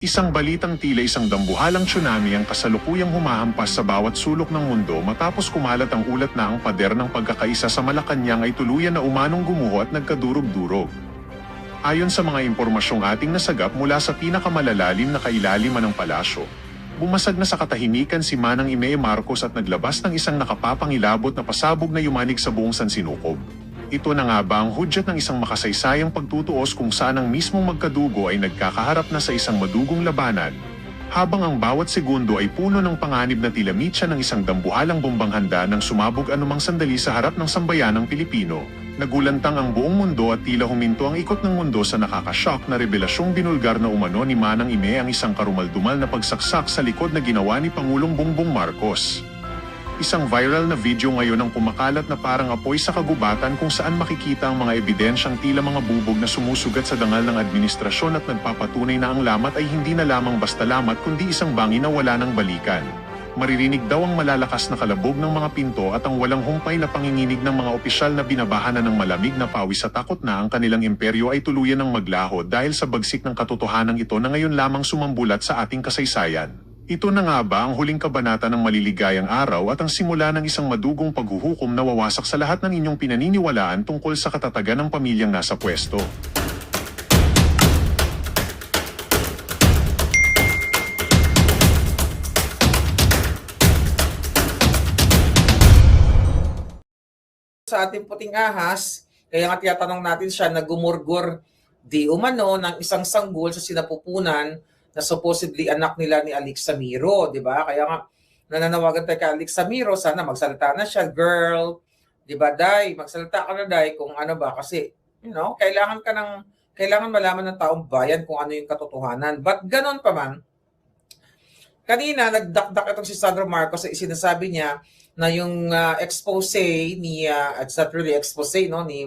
Isang balitang tila isang dambuhalang tsunami ang kasalukuyang humahampas sa bawat sulok ng mundo matapos kumalat ang ulat na ang pader ng pagkakaisa sa Malacanang ay tuluyan na umanong gumuho at nagkadurog-durog. Ayon sa mga impormasyong ating nasagap mula sa pinakamalalalim na kailaliman ng palasyo, bumasag na sa katahimikan si Manang Ime Marcos at naglabas ng isang nakapapangilabot na pasabog na yumanig sa buong sansinukob. Ito na nga ba ang hudyat ng isang makasaysayang pagtutuos kung saan ang mismong magkadugo ay nagkakaharap na sa isang madugong labanan, habang ang bawat segundo ay puno ng panganib na tila mitya ng isang dambuhalang bombang handa nang sumabog anumang sandali sa harap ng sambayanang Pilipino. Nagulantang ang buong mundo at tila huminto ang ikot ng mundo sa nakakashock na revelasyong binulgar na umano ni Manang Ime ang isang karumaldumal na pagsaksak sa likod na ginawa ni Pangulong Bongbong Marcos. Isang viral na video ngayon ang kumakalat na parang apoy sa kagubatan kung saan makikita ang mga ebidensyang tila mga bubog na sumusugat sa dangal ng administrasyon at nagpapatunay na ang lamat ay hindi na lamang basta lamat kundi isang bangin na wala ng balikan. Maririnig daw ang malalakas na kalabog ng mga pinto at ang walang humpay na panginginig ng mga opisyal na binabahanan ng malamig na pawis sa takot na ang kanilang imperyo ay tuluyan ng maglaho dahil sa bagsik ng katotohanan ito na ngayon lamang sumambulat sa ating kasaysayan. Ito na nga ba ang huling kabanata ng maliligayang araw at ang simula ng isang madugong paghuhukom na wawasak sa lahat ng inyong pinaniniwalaan tungkol sa katatagan ng pamilyang nasa pwesto? Sa ating puting ahas, kaya nga tiyatanong natin siya na gumurgur di umano ng isang sanggol sa sinapupunan na supposedly anak nila ni Alex Samiro, di ba? Kaya nga nananawagan tayo kay Alex Samiro, sana magsalita na siya, girl, di ba, Day? Magsalita ka na, Day, kung ano ba, kasi, kailangan malaman ng taong bayan kung ano yung katotohanan. But ganon pa man, kanina nagdakdak itong si Sandro Marcos sa sinasabi niya na yung expose ni it's not really expose no ni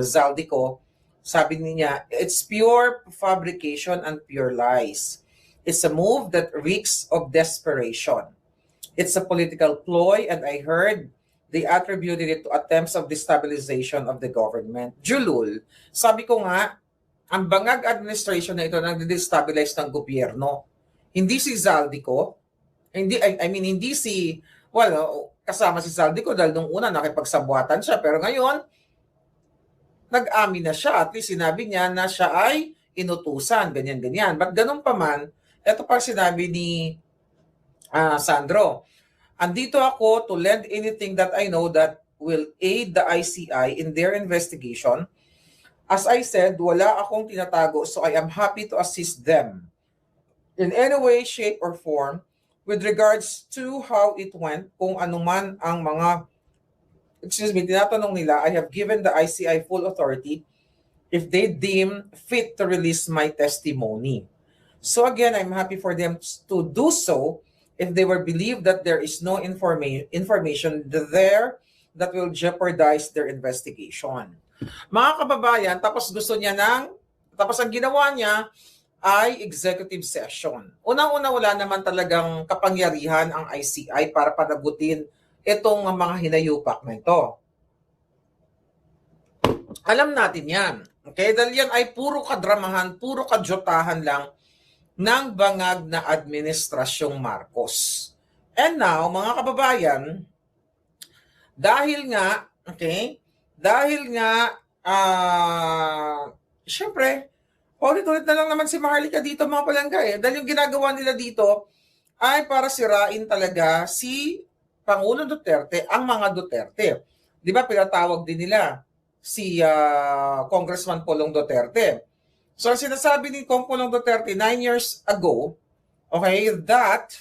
Zaldico, sabi niya, it's pure fabrication and pure lies. It's a move that reeks of desperation. It's a political ploy, and I heard they attributed it to attempts of destabilization of the government. Julul, sabi ko nga, ang bangag administration na ito nag-destabilize ng gobyerno. Hindi si Zaldico, hindi si, kasama si Zaldico dahil nung una nakipagsabuatan siya, pero ngayon, nag-amin na siya, at least sinabi niya na siya ay inutusan, ganyan-ganyan. But ganun pa man, ito pa sinabi ni Sandro, andito ako to lend anything that I know that will aid the ICI in their investigation. As I said, wala akong tinatago, so I am happy to assist them in any way, shape, or form with regards to how it went, kung anuman ang mga tinatanong nila. I have given the ICI full authority if they deem fit to release my testimony. So again, I'm happy for them to do so if they were believe that there is no information there that will jeopardize their investigation. Mga kababayan, tapos ang ginawa niya ay executive session. Unang-una, wala naman talagang kapangyarihan ang ICI para panagutin itong mga hinayupak na ito. Alam natin yan. Okay? Dahil yan ay puro kadramahan, puro kadyotahan lang ng bangag na administrasyong Marcos. And now, mga kababayan, syempre, ulit-ulit na lang naman si Maharlika dito, mga palangga Dahil yung ginagawa nila dito ay para sirain talaga si Pangulo Duterte, ang mga Duterte. Di ba pinatawag din nila si Congressman Pulong Duterte. So ang sinasabi ni Kong Pulong Duterte 9 years ago, that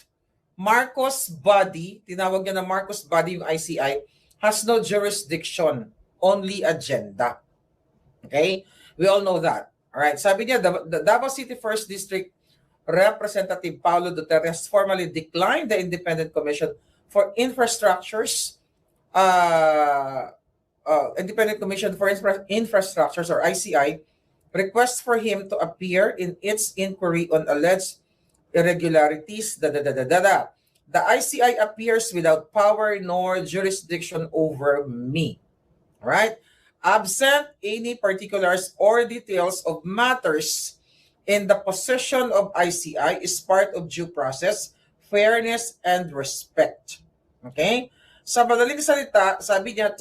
Marcos body, tinawag niya na Marcos body yung ICI, has no jurisdiction, only agenda. Okay? We all know that. Alright, sabi niya, the Davao City 1st District Representative Paulo Duterte has formally declined the Independent Commission for Infrastructures, Independent Commission for Infrastructures, or ICI, requests for him to appear in its inquiry on alleged irregularities. The ICI appears without power nor jurisdiction over me. Alright? Absent any particulars or details of matters in the possession of ICI is part of due process, fairness, and respect. Okay? Sa madaling salita, sabi niya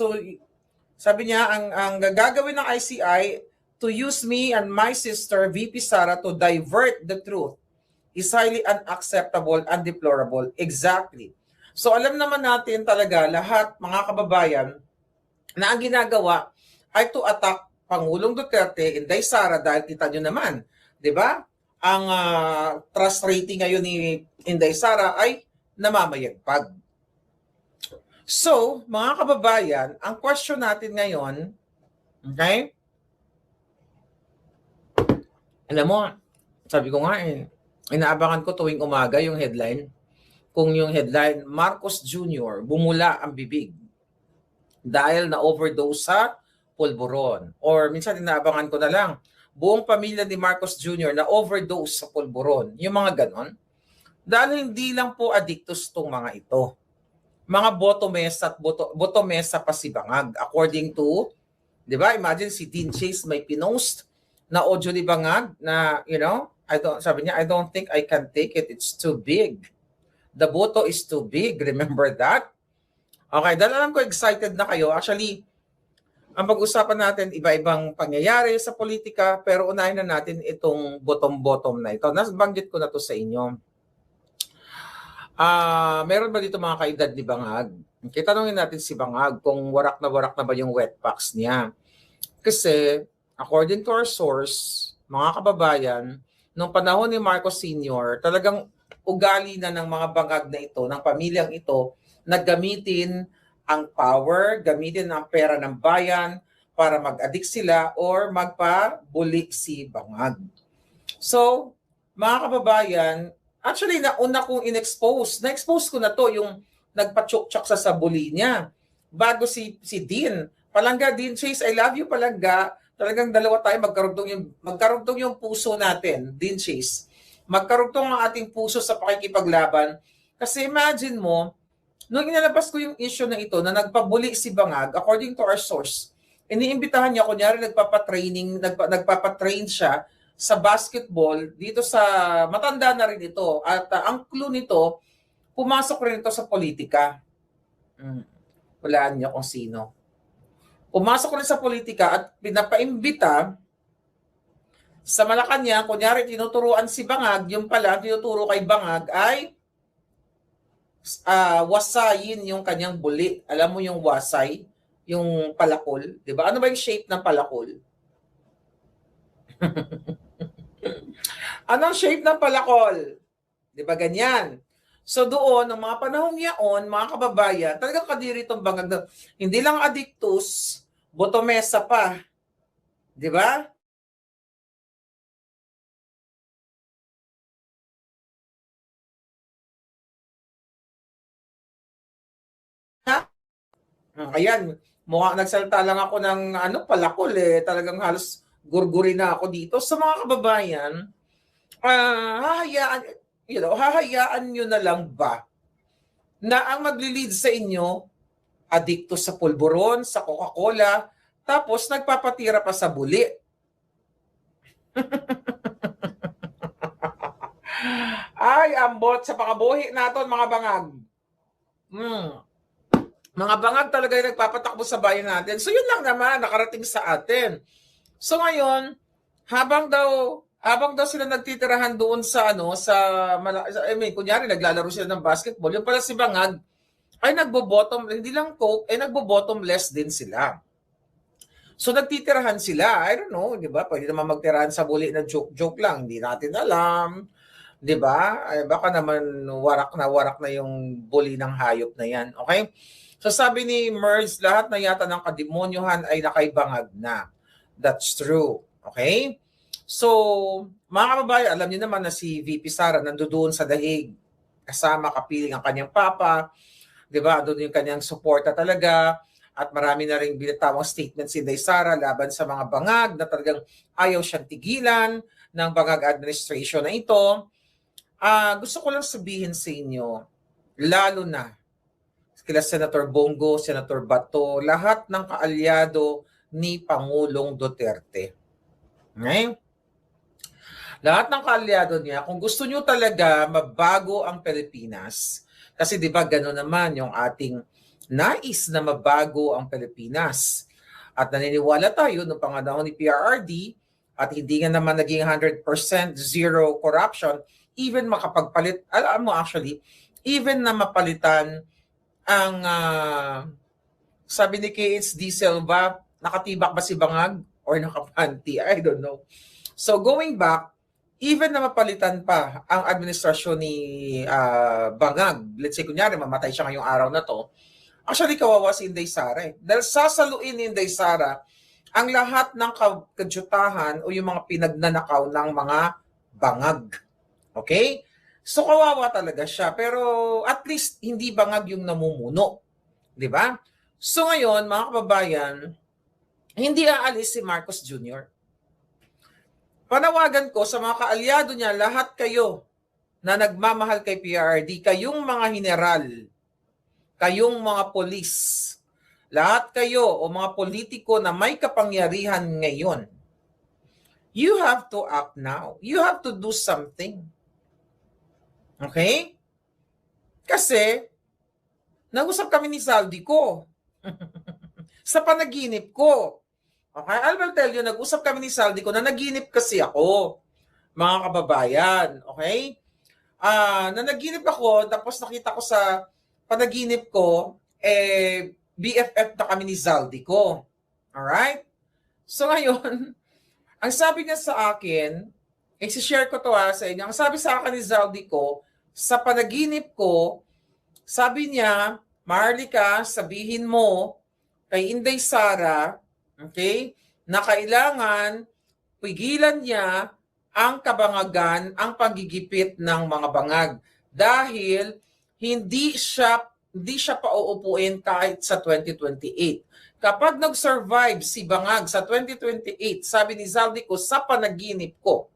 ang gagawin ng ICI to use me and my sister VP Sara to divert the truth is highly unacceptable and deplorable. Exactly. So alam naman natin talaga lahat mga kababayan na ang ginagawa ay to attack Pangulong Duterte, Inday Sara, dahil kita nyo naman, di ba? Ang trust rating ngayon ni Inday Sara ay namamayagpag. So, mga kababayan, ang question natin ngayon, okay? Alam mo, sabi ko nga, inaabangan ko tuwing umaga yung headline. Kung yung headline, Marcos Jr. bumula ang bibig dahil na-overdose sa pulburon. Or minsan inaabangan ko na lang, buong pamilya ni Marcos Jr. na-overdose sa pulburon. Yung mga ganon. Dahil hindi lang po addictus tong mga ito. Mga botomesa at botomesa pa si Bangag. According to, di ba, imagine si Dean Chase may pinost na audio ni Bangag na, sabi niya, I don't think I can take it. It's too big. The boto is too big. Remember that? Okay, dahil alam ko excited na kayo. Actually, ang pag-usapan natin, iba-ibang pangyayari sa politika, pero unahin na natin itong bottom-bottom na ito. Nabanggit ko na to sa inyo. Meron ba dito mga kaedad ni Bangag? Tanungin natin si Bangag kung warak na ba yung wet packs niya. Kasi, according to our source, mga kababayan, nung panahon ni Marcos Sr., talagang ugali na ng mga Bangag na ito, ng pamilyang ito, na gamitin ang power, gamitin ang pera ng bayan para mag-addict sila or magpabuli si Bangag. So, mga kababayan, actually, nauna kong na-expose ko na to yung nagpa-chok-chok sa buli niya. Bago si Dean, Palangga, Dean Chase, I love you Palangga. Talagang dalawa tayo, magkarugtong yung puso natin, Dean Chase. Magkarugtong ang ating puso sa pakikipaglaban. Kasi imagine mo, nung inalabas ko yung issue na ito na nagpabuli si Bangag, according to our source, iniimbitahan niya, kunyari nagpapatrain siya sa basketball dito sa, matanda na rin ito. At ang clue nito, pumasok rin ito sa politika. Walaan niyo kung sino. Pumasok rin sa politika at pinapaimbita sa Malacanang, kunyari tinuturuan si Bangag, yung pala tinuturo kay Bangag ay wasayin yung kanyang buli. Alam mo yung wasay, yung palakol, 'di ba? Ano ba yung shape ng palakol? Anong shape ng palakol? 'Di ba ganyan? So doon, ng mga panahong yaon, mga kababayan, talagang kadiri itong Bangag na hindi lang addictus, botomesa pa. 'Di ba? Ayan, nagsalita lang ako ng palakol talagang halos gurguri na ako dito. Sa mga kababayan, hahayaan nyo na lang ba na ang magli-lead sa inyo, adikto sa pulburon, sa Coca-Cola, tapos nagpapatira pa sa buli. Ay, ambot sa pakabuhi naton mga Bangag. Mga Bangag talaga yung nagpapatakbo sa bayan natin. So yun lang naman, nakarating sa atin. So ngayon, habang daw sila nagtitirahan doon sa kunyari naglalaro sila ng basketball, yung pala si Bangag ay hindi lang coke, nagbo-bottomless din sila. So nagtitirahan sila, I don't know, di ba? Pwede naman magtirahan sa buli na joke lang, hindi natin alam. Di ba? Ay, baka naman warak na yung buli ng hayop na yan. Okay? So sabi ni Merz, lahat na yata ng kademonyohan ay nakaibangag na. That's true. Okay? So, mga kababayan, alam niyo naman na si VP Sara nandoon sa dahig. Kasama kapiling ang kanyang papa. Diba? Doon yung kanyang suporta talaga. At marami na rin binatawang statement si Inday Sara laban sa mga Bangag na talagang ayaw siyang tigilan ng Bangag administration na ito. Gusto ko lang sabihin sa inyo, lalo na kila Senator Bongo, Senator Bato, lahat ng kaalyado ni Pangulong Duterte. Okay? Lahat ng kaalyado niya, kung gusto nyo talaga mabago ang Pilipinas, kasi di ba gano'n naman yung ating nais na mabago ang Pilipinas. At naniniwala tayo noong panganahon ni PRRD at hindi nga naman naging 100% zero corruption, even makapagpalit, alam mo actually, even na mapalitan ang, sabi ni KHD Silva, nakatibak ba si Bangag or nakapanty? I don't know. So going back, even na mapalitan pa ang administrasyon ni Bangag, let's say kunyari mamatay siya ngayong araw na to, actually kawawa si Inday Sara. Dahil sasaluin ni Inday Sara ang lahat ng kadyutahan o yung mga pinagnanakaw ng mga bangag. Okay? So kawawa talaga siya. Pero at least hindi bangag yung namumuno. Di ba? So ngayon, mga kababayan, hindi aalis si Marcos Jr. Panawagan ko sa mga kaalyado niya, lahat kayo na nagmamahal kay PRRD, kayong mga general, kayong mga polis, lahat kayo o mga politiko na may kapangyarihan ngayon, you have to act now. You have to do something. Okay? Kasi, nag-usap kami ni Zaldi ko sa panaginip ko. Okay, I will tell you, nag-usap kami ni Zaldi ko na naginip kasi ako, mga kababayan. Okay? Nanaginip ako, tapos nakita ko sa panaginip ko, BFF na kami ni Zaldi ko. Alright? So ngayon, ang sabi niya sa akin, i-share ko to sa inyo, ang sabi sa akin ni Zaldi ko, sa panaginip ko, sabi niya, Marlica, sabihin mo kay Inday Sara, okay, na kailangan pigilan niya ang kabangagan, ang pagigipit ng mga bangag dahil hindi siya pauupuin kahit sa 2028. Kapag nag-survive si Bangag sa 2028, sabi ni Zaldi ko sa panaginip ko,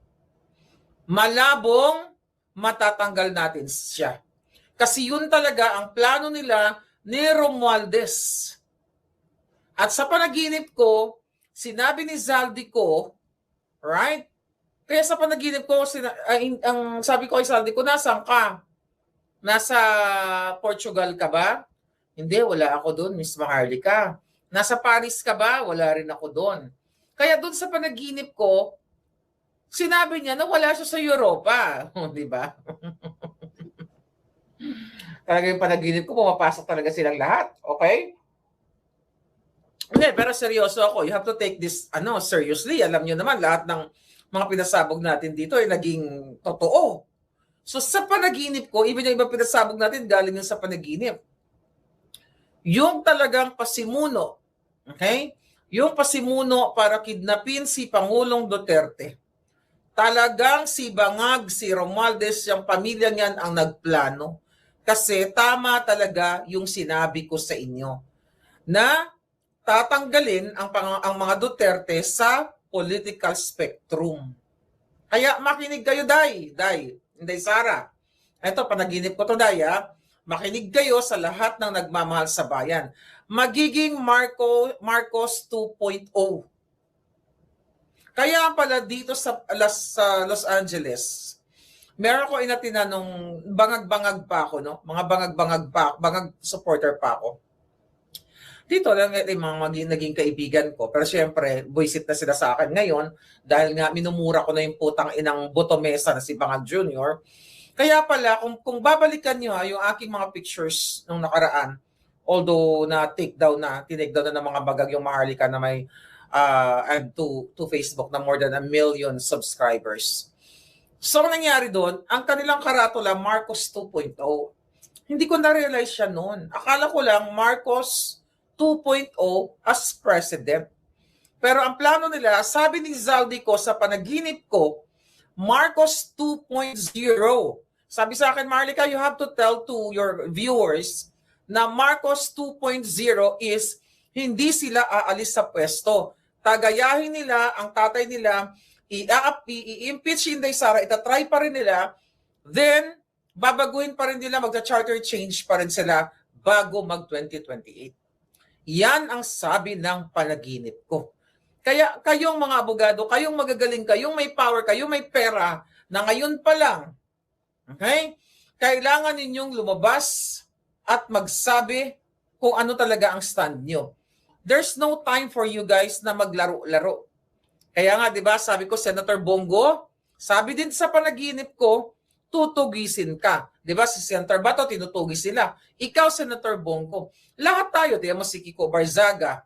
malabong matatanggal natin siya. Kasi yun talaga ang plano nila ni Romualdez. At sa panaginip ko, sinabi ni Zaldi ko, right? Kaya sa panaginip ko, ang sabi ko kay Zaldi ko, nasaan ka? Nasa Portugal ka ba? Hindi, wala ako doon, Miss Maharlika. Nasa Paris ka ba? Wala rin ako doon. Kaya doon sa panaginip ko, sinabi niya na wala siya sa Europa. Di ba? Talaga yung panaginip ko, pumapasok talaga silang lahat. Okay? Hindi, pero seryoso ako. You have to take this seriously. Alam niyo naman, lahat ng mga pinasabog natin dito ay naging totoo. So sa panaginip ko, even yung ibang pinasabog natin, galing yun sa panaginip. Yung talagang pasimuno, okay? Yung pasimuno para kidnapin si Pangulong Duterte. Talagang si Bangag, si Romualdez, yung pamilya niyan ang nagplano. Kasi tama talaga yung sinabi ko sa inyo na tatanggalin ang mga Duterte sa political spectrum. Kaya makinig kayo, Day, Inday Sara. Ito, panaginip ko to, Day, ha? Makinig kayo sa lahat ng nagmamahal sa bayan. Magiging Marcos 2.0. Kaya pala dito sa Los Angeles, meron ko inatinanong bangag-bangag pa ako, no? Mga bangag supporter pa ako. Dito lang yung mga naging kaibigan ko. Pero syempre, buisit na sila sa akin ngayon dahil nga minumura ko na yung putang inang botomesa na si Bangag Jr. Kaya pala, kung babalikan nyo yung aking mga pictures nung nakaraan, although tinake down na ng mga bagag yung Maharlika na may and to Facebook na more than 1 million subscribers. So, ang nangyari doon, ang kanilang karatula, Marcos 2.0. Hindi ko na-realize siya noon. Akala ko lang, Marcos 2.0 as president. Pero ang plano nila, sabi ni Zaldi ko sa panaginip ko, Marcos 2.0. Sabi sa akin, Marlica, you have to tell to your viewers na Marcos 2.0 is hindi sila aalis sa pwesto. Tagayahin nila ang tatay nila, i-impeach si Inday Sara, itatry pa rin nila, then babaguhin pa rin nila, magta-charter change pa rin sila bago mag-2028. Yan ang sabi ng panaginip ko. Kaya kayong mga abogado, kayong magagaling, kayong may power, kayong may pera, na ngayon pa lang, okay, kailangan ninyong lumabas at magsabi kung ano talaga ang stand nyo. There's no time for you guys na maglaro-laro. Kaya nga, di ba, sabi ko, Senator Bongo, sabi din sa panaginip ko, tutugisin ka. Di ba, si Senator Bato, tinutugis sila. Ikaw, Senator Bongo. Lahat tayo, di mo si Kiko Barzaga.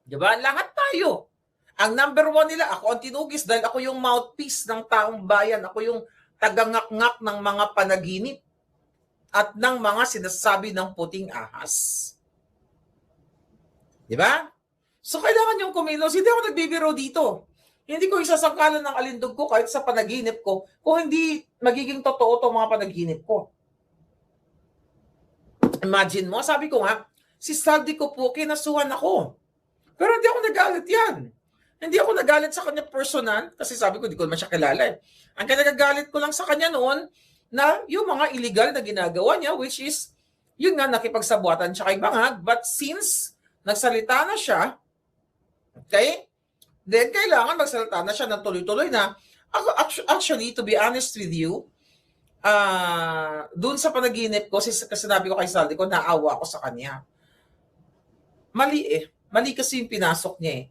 Di ba? Lahat tayo. Ang number one nila, ako ang tinugis dahil ako yung mouthpiece ng taong bayan. Ako yung tagangak-ngak ng mga panaginip at ng mga sinasabi ng puting ahas. Di ba? So, kailangan yung kumilos. Hindi ako nagbibiro dito. Hindi ko isasangkalan ng alindog ko kahit sa panaginip ko kung hindi magiging totoo itong mga panaginip ko. Imagine mo, sabi ko nga, si Saldi ko po, kinasuhan ako. Pero hindi ako nagalit yan. Hindi ako nagalit sa kanya personal kasi sabi ko, hindi ko naman siya kilala eh. Ang kinagagalit ko lang sa kanya noon na yung mga illegal na ginagawa niya, which is, yun nga, nakipagsabuatan siya kay Bangag. But since nagsalita na siya, okay, then kailangan magsalita na siya ng tuloy-tuloy na. Actually, to be honest with you, doon sa panaginip ko, kasi sinabi ko kay Saldi ko, naawa ako sa kanya. Mali eh. Mali kasi yung pinasok niya eh.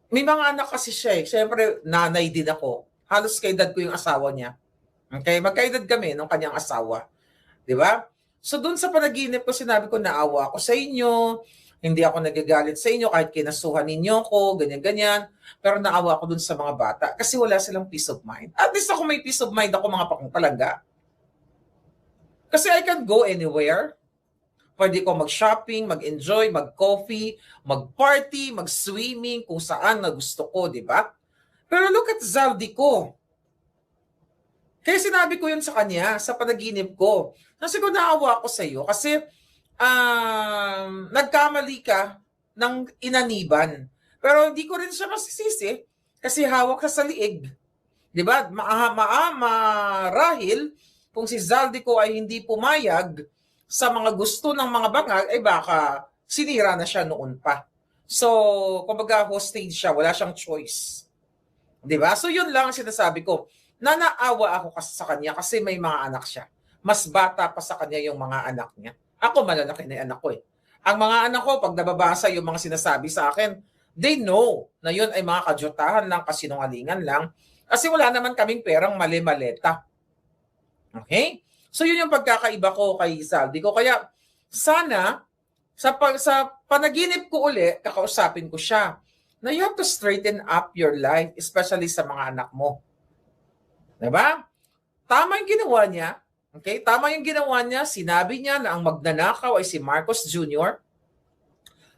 May mga anak kasi siya eh. Siyempre, nanay din ako. Halos kaedad ko yung asawa niya. Okay? Magkaedad kami nung kanyang asawa. Di ba? So, doon sa panaginip ko, sinabi ko, naawa ako sa inyo. Hindi ako nagagalit sa inyo kahit kinasuhan ninyo ko, ganyan-ganyan. Pero naawa ako doon sa mga bata kasi wala silang peace of mind. At least ako may peace of mind ako, mga pakungpalangga. Kasi I can go anywhere. Pwede ko mag-shopping, mag-enjoy, mag-coffee, mag-party, mag-swimming, kung saan na gusto ko, di ba? Pero look at Zaldi ko. Kaya sinabi ko yun sa kanya, sa panaginip ko. Kasi ko naawa ako sa iyo kasi nagkamali ka ng inaniban. Pero hindi ko rin siya masisisi kasi hawak ka sa liig. Di ba? Marahil kung si Zaldi ko ay hindi pumayag sa mga gusto ng mga bangag, ay baka sinira na siya noon pa. So, kumbaga hostage siya, wala siyang choice. Diba? So, yun lang ang sinasabi ko. Nanaawa ako kasi sa kanya kasi may mga anak siya. Mas bata pa sa kanya yung mga anak niya. Ako, malalaki na yung anak ko eh. Ang mga anak ko, pag nababasa yung mga sinasabi sa akin, they know na yun ay mga kadyutahan lang, kasinungalingan lang. Kasi wala naman kaming perang mali-maleta. Okay? So yun yung pagkakaiba ko kay Zaldi ko. Kaya sana sa panaginip ko uli, kakausapin ko siya na you have to straighten up your life, especially sa mga anak mo. Diba? Tama yung ginawa niya. Okay? Tama yung ginawa niya. Sinabi niya na ang magnanakaw ay si Marcos Jr.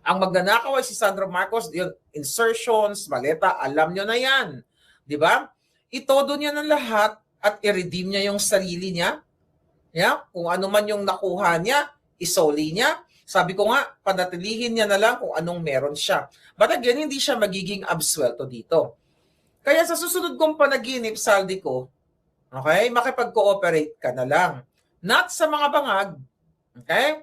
Ang magnanakaw ay si Sandro Marcos. Yung insertions, maleta, alam nyo na yan. Diba? Itodo niya ng lahat at i-redeem niya yung sarili niya. Yeah? Kung ano man yung nakuha niya, isoli niya. Sabi ko nga, panatilihin niya na lang kung anong meron siya. But again, hindi siya magiging absuelto dito. Kaya sa susunod kong panaginip, Saldi ko, okay, makipag-cooperate ka na lang. Not sa mga bangag. Okay?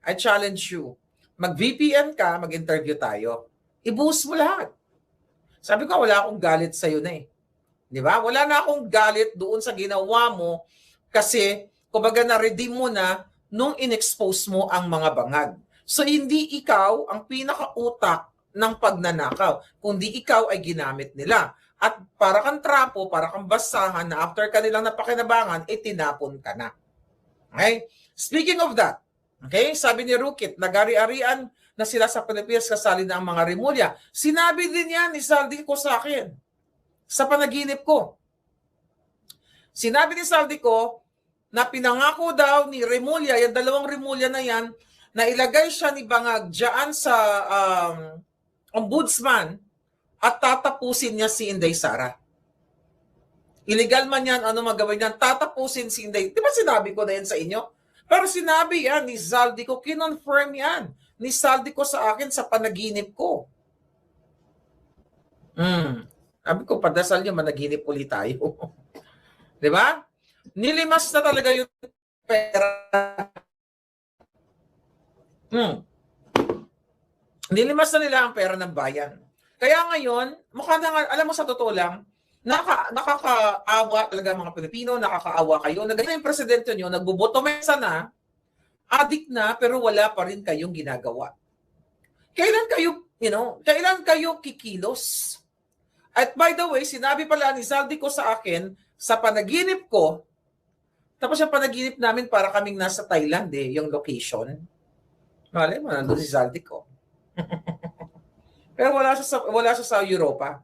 I challenge you. Mag-VPN ka, mag-interview tayo. I-boost mo lahat. Sabi ko, wala akong galit sa'yo na eh. Di ba? Wala na akong galit doon sa ginawa mo kasi kumbaga na-redeem mo na nung in-expose mo ang mga bangag. So, hindi ikaw ang pinakautak ng pagnanakaw, kundi ikaw ay ginamit nila. At para kang trapo, para kang basahan na after kanilang napakinabangan, tinapon ka na. Okay? Speaking of that, okay, sabi ni Rukit, nagari-arian na sila sa Pilipinas kasali na ang mga Rimulya. Sinabi din yan ni Saldi ko sa akin sa panaginip ko. Sinabi ni Saldi ko, na pinangako daw ni Rimulya, yung dalawang Rimulya na yan, na ilagay siya ni Bangag dyan sa ombudsman at tatapusin niya si Inday Sara. Illegal man yan, ano magawin yan, tatapusin si Inday. Di ba sinabi ko na yan sa inyo? Pero sinabi yan ni Zaldi ko, kinonfirm yan ni Saldi ko sa akin sa panaginip ko. Sabi ko, padasal nyo, managinip ulit tayo. Di ba? Nilimas na talaga yung pera. Nilimas na nila ang pera ng bayan. Kaya ngayon, mukha na nga, alam mo sa totoo lang, nakakaawa talaga mga Pilipino, nakakaawa kayo. Na ganyan yung presidente nyo, nagbubotomesa na, adik na, pero wala pa rin kayong ginagawa. Kailan kayo, kailan kayo kikilos? At by the way, sinabi pala ni Zaldico sa akin, sa panaginip ko, tapos yung panaginip namin para kaming nasa Thailand yung location. Malay mo, nandun si Zaldico. Pero wala siya sa Europa.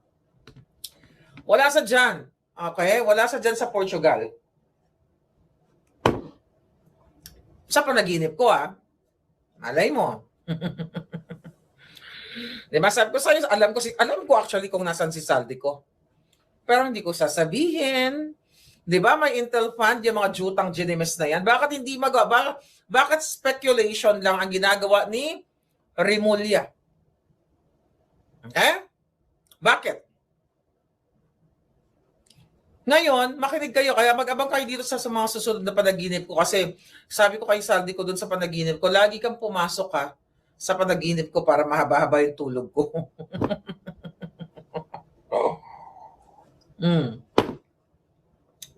Wala sa dyan. Okay? Wala sa dyan sa Portugal. Sa panaginip ko, malay mo. Diba? Sabi ko sa'yo, alam ko actually kung nasan si Zaldico. Pero hindi ko sasabihin. Diba? May Intel Fund, yung mga jutang genimes na yan. Bakit hindi magawa? Bakit speculation lang ang ginagawa ni Rimulya? Okay? Bakit? Ngayon, makinig kayo. Kaya mag-abang kayo dito sa mga susunod na panaginip ko. Kasi sabi ko kay Zaldico doon sa panaginip ko, lagi kang pumasok sa panaginip ko para mahaba-haba yung tulog ko.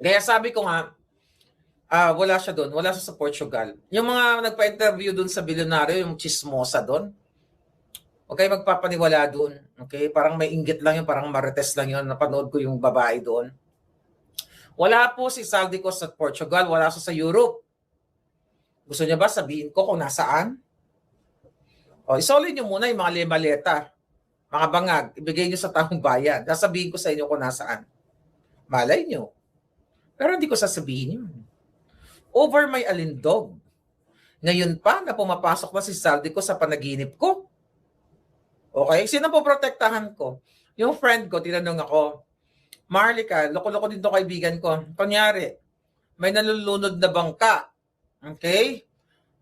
Kaya sabi ko nga, wala siya doon. Wala siya sa Portugal. Yung mga nagpa-interview doon sa bilyonaryo, yung chismosa doon, okay, magpapaniwala doon. Okay, parang may inggit lang yun, parang marites lang yun. Napanood ko yung babae doon. Wala po si Zaldico sa Portugal, wala siya sa Europe. Gusto niya ba sabihin ko kung nasaan? O, isolin niyo muna yung mga lemaleta, mga bangag, ibigay niyo sa taong bayan. Sasabihin ko sa inyo kung nasaan. Malay niyo. Pero hindi ko sasabihin yun. Over my alindog. Ngayon pa na pumapasok na si Zaldico sa panaginip ko. Okay? Sino po protektahan ko? Yung friend ko, tinanong ako, Marlica, loko-loko din to kaibigan ko. Kunyari, may nalulunod na bangka. Okay?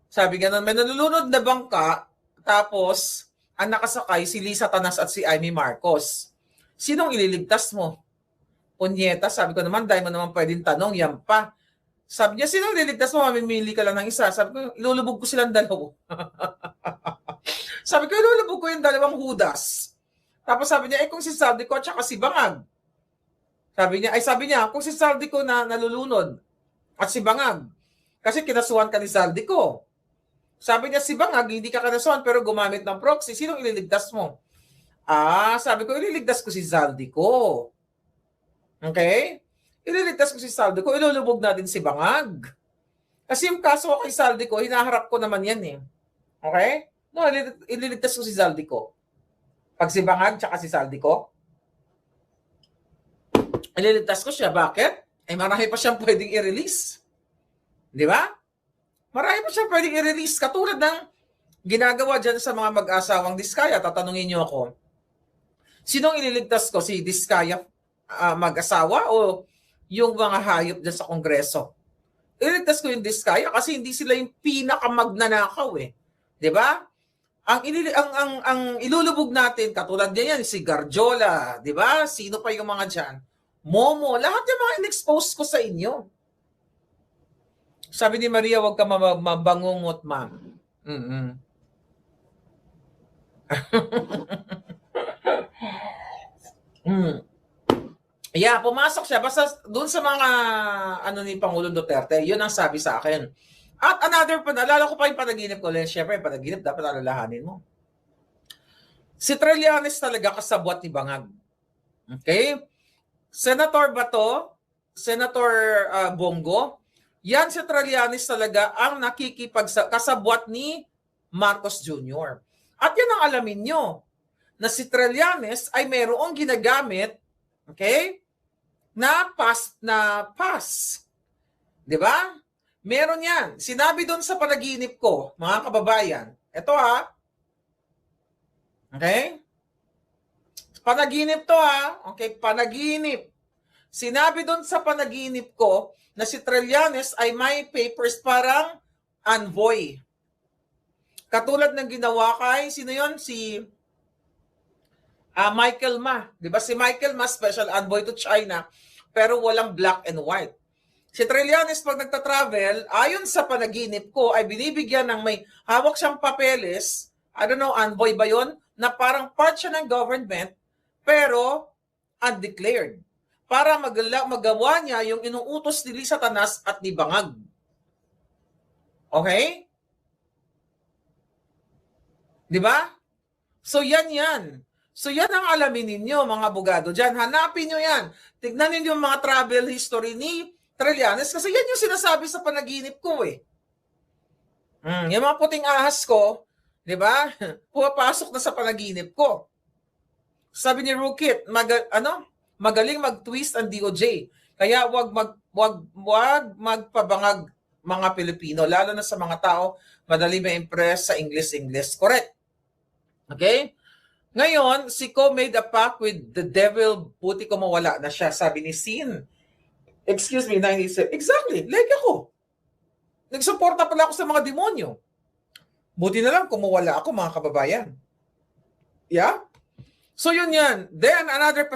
Sabi ganun, may nalulunod na bangka, tapos ang nakasakay si Lisa Tanas at si Amy Marcos. Sinong ililigtas mo? Punyeta, sabi ko naman, dahil mo naman pwedeng tanong, yan pa. Sabi niya, sinong ililigtas mo? Mamimili ka lang ng isa. Sabi ko, ilulubog ko silang dalawa. Sabi ko, ilulubog ko yung dalawang Judas. Tapos sabi niya, kung si Zaldico at saka si Bangag. Sabi niya, kung si Zaldico na nalulunod at si Bangag, kasi kinasuhan ka ni Zaldico. Sabi niya, si Bangag, hindi ka kinasuhan pero gumamit ng proxy. Sinong ililigtas mo? Sabi ko, ililigtas ko si Zaldico. Okay? Ililigtas ko si Zaldico, ilulubog natin si Bangag. Kasi yung kaso ko kay Zaldico, hinaharap ko naman yan Okay? No, ililigtas ko si Zaldico. Pag si Bangag tsaka si Zaldico, ililigtas ko siya. Bakit? Marami pa siyang pwedeng i-release. Di ba? Marami pa siyang pwedeng i-release. Katulad ng ginagawa dyan sa mga mag-asawang Diskaya. Tatanungin niyo ako, sinong ililigtas ko? Si Diskaya mag-asawa o yung mga hayop dyan sa Kongreso? Ililigtas ko yung Diskaya kasi hindi sila yung pinakamagnanakaw Di ba? Ang ilulubog natin, katulad niyan si Garjola, di ba? Sino pa yung mga dyan? Momo, lahat yung mga in-expose ko sa inyo. Sabi ni Maria, huwag ka mabangungot, ma'am. Yeah, pumasok siya. Basta doon sa mga ni Pangulong Duterte, yun ang sabi sa akin. At another pa, naalala ko pa yung panaginip ko. Siyempre, yung panaginip, dapat alalahanin mo. Si Trillanes talaga kasabwat ni Bangag. Okay? Senator Bato, Senator Bongo, yan si Trillanes talaga ang kasabwat ni Marcos Jr. At yan ang alamin nyo, na si Trillanes ay mayroong ginagamit, okay, na pass. Di ba? Meron yan. Sinabi doon sa panaginip ko, mga kababayan, ito okay? Panaginip to okay, panaginip. Sinabi doon sa panaginip ko na si Trillanes ay may papers parang envoy. Katulad ng ginawa kay, sino yon? Si Michael Ma. Di ba si Michael Ma, special envoy to China, pero walang black and white. Si Trillanes pag nagta-travel, ayon sa panaginip ko, ay binibigyan ng may hawak siyang papeles, I don't know, envoy ba yun? Na parang part siya ng government, pero undeclared. Para magawa niya yung inuutos ni Satanas at ni Bangag. Okay? Di ba? So yan. So yan ang alamin ninyo, mga abogado dyan. Hanapin nyo yan. Tignan ninyo yung mga travel history ni Trillanes kasi yan yung sinasabi sa panaginip ko eh. Yung mga puting ahas ko, di ba? Pumapasok na sa panaginip ko. Sabi ni Rukit, magaling mag-twist ang DOJ. Kaya wag magpabangag mga Pilipino, lalo na sa mga tao madali ma-impress sa English. Correct. Okay? Ngayon, si Ko made a pact with the devil, buti ko mawala na siya, sabi ni Sin. Excuse me, 97. Exactly, like ako. Nagsuporta pala ako sa mga demonyo. Buti na lang kung mawala ako, mga kababayan. Yeah? So yun yan. Then another